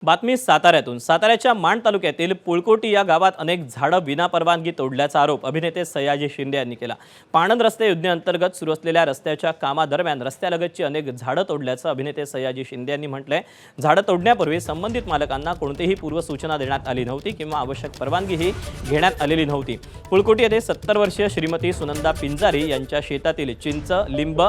बातमी साताऱ्यातून। साताऱ्याच्या माण तालुक्यातील पुळकोटी या गावात अनेक झाडं विनापरवानगी तोडल्याचा आरोप अभिनेते सयाजी शिंदे यांनी केला। पाणंद रस्ते योजनेअंतर्गत सुरू असलेल्या रस्त्याच्या कामादरम्यान रस्त्यालगतची अनेक झाडं तोडल्याचं अभिनेते सयाजी शिंदे यांनी म्हटलंय। झाडं तोडण्यापूर्वी संबंधित मालकांना कोणतीही पूर्वसूचना देण्यात आली नव्हती किंवा आवश्यक परवानगीही घेण्यात आलेली नव्हती। पुळकोटी येथे 70 वर्षीय श्रीमती सुनंदा पिंजारी यांच्या शेतातील चिंच, लिंब,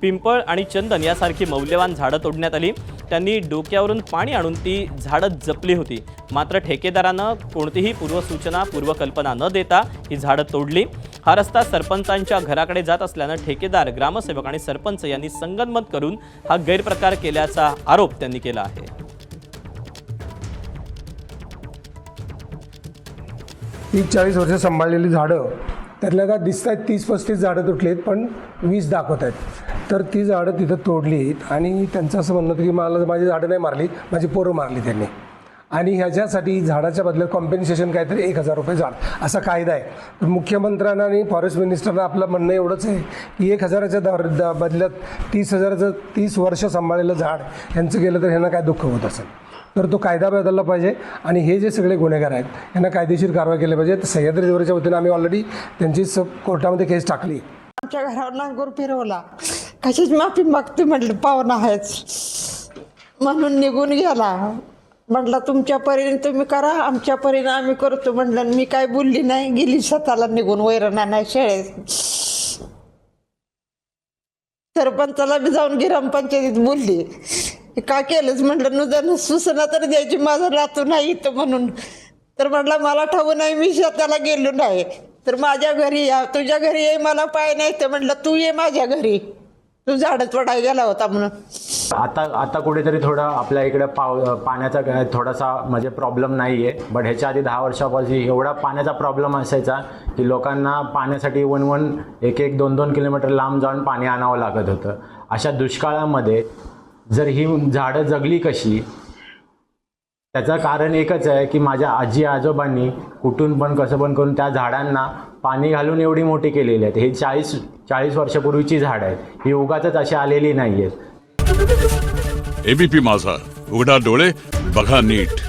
पिंपळ आणि चंदन यासारखी मौल्यवान झाडं तोडण्यात आली। त्यांनी डोक्यावरून पाणी आणून ती झाडं जपली होती, मात्र ठेकेदारानं कोणतीही पूर्वसूचना पूर्वकल्पना न देता ही झाडं तोडली। हा रस्ता सरपंचांच्या घराकडे जात असल्यानं ठेकेदार, ग्रामसेवक आणि सरपंच यांनी संगनमत करून हा गैरप्रकार केल्याचा आरोप त्यांनी केला आहे। 30-40 वर्ष सांभाळलेली झाडं त्यातल्या का दिसत आहेत 30-35 झाडं तुटलीत, पण 20 दाखवत आहेत। तर ती झाडं तिथं तोडलीत आणि त्यांचं असं म्हणणं होतं की मला माझी झाडं नाही मारली, माझी पोरं मारली त्यांनी, आणि ह्याच्यासाठी झाडाच्या बदल्यात कॉम्पेन्सेशन काहीतरी 1000 रुपये झाड असा कायदा आहे। तर मुख्यमंत्र्यांना आणि फॉरेस्ट मिनिस्टरना आपलं म्हणणं एवढंच आहे की 1000च्या बदल्यात 30,000चं 30 वर्ष सांभाळलेलं झाड यांचं गेलं तर ह्यांना काय दुःख होत असेल, तर तो कायदा बदलला पाहिजे आणि हे जे सगळे गुन्हेगार आहेत यांना कायदेशीर कारवाई केली पाहिजे। तर सह्याद्री देवराच्या वतीनं आम्ही ऑलरेडी त्यांची कोर्टामध्ये केस टाकली। आमच्या घरावर नांगूर फिरवला, कशाची माफी मागते म्हटलं, पाहुणा आहेच म्हणून निघून गेला। म्हटलं तुमच्या परीने तुम्ही करा, आमच्या परीने आम्ही करतो म्हटलं। मी काय बोलली नाही, गेली स्वतःला निघून वैरणा नाही शाळेत। सरपंचाला बी जाऊन ग्रामपंचायतीत बोलली, काय केलंच म्हटलं, नुजन सूचना तर द्यायची, माझं राहतो नाही इथं म्हणून। तर म्हटलं मला ठाऊ नाही, मी शेताला गेलो नाही, तर माझ्या घरी या, तुझ्या घरी ये, मला पाय नाही तर म्हटलं तू ये माझ्या घरी, तू झाडं तोडायला गेला होता म्हणून। आता कुठेतरी थोडं आपल्या इकडे पाण्याचा थोडासा म्हणजे प्रॉब्लेम नाही आहे, बट ह्याच्या आधी 10 वर्षापासून एवढा पाण्याचा प्रॉब्लेम असायचा की लोकांना पाण्यासाठी 1-1, 1-2 किलोमीटर लांब जाऊन पाणी आणावं लागत होतं। अशा दुष्काळामध्ये जर ही झाडं जगली कशी, त्याचं कारण एकच आहे की माझ्या आजी आजोबांनी कुठून पण कसं पण करून त्या झाडांना पाणी घालून एवढी मोठी केलेली आहेत। ही 40 वर्षापूर्वीची झाडं आहेत, ही उगाचच अशी आलेली नाही आहेत। एबीपी माझा, उघडा डोळे बघा नीट।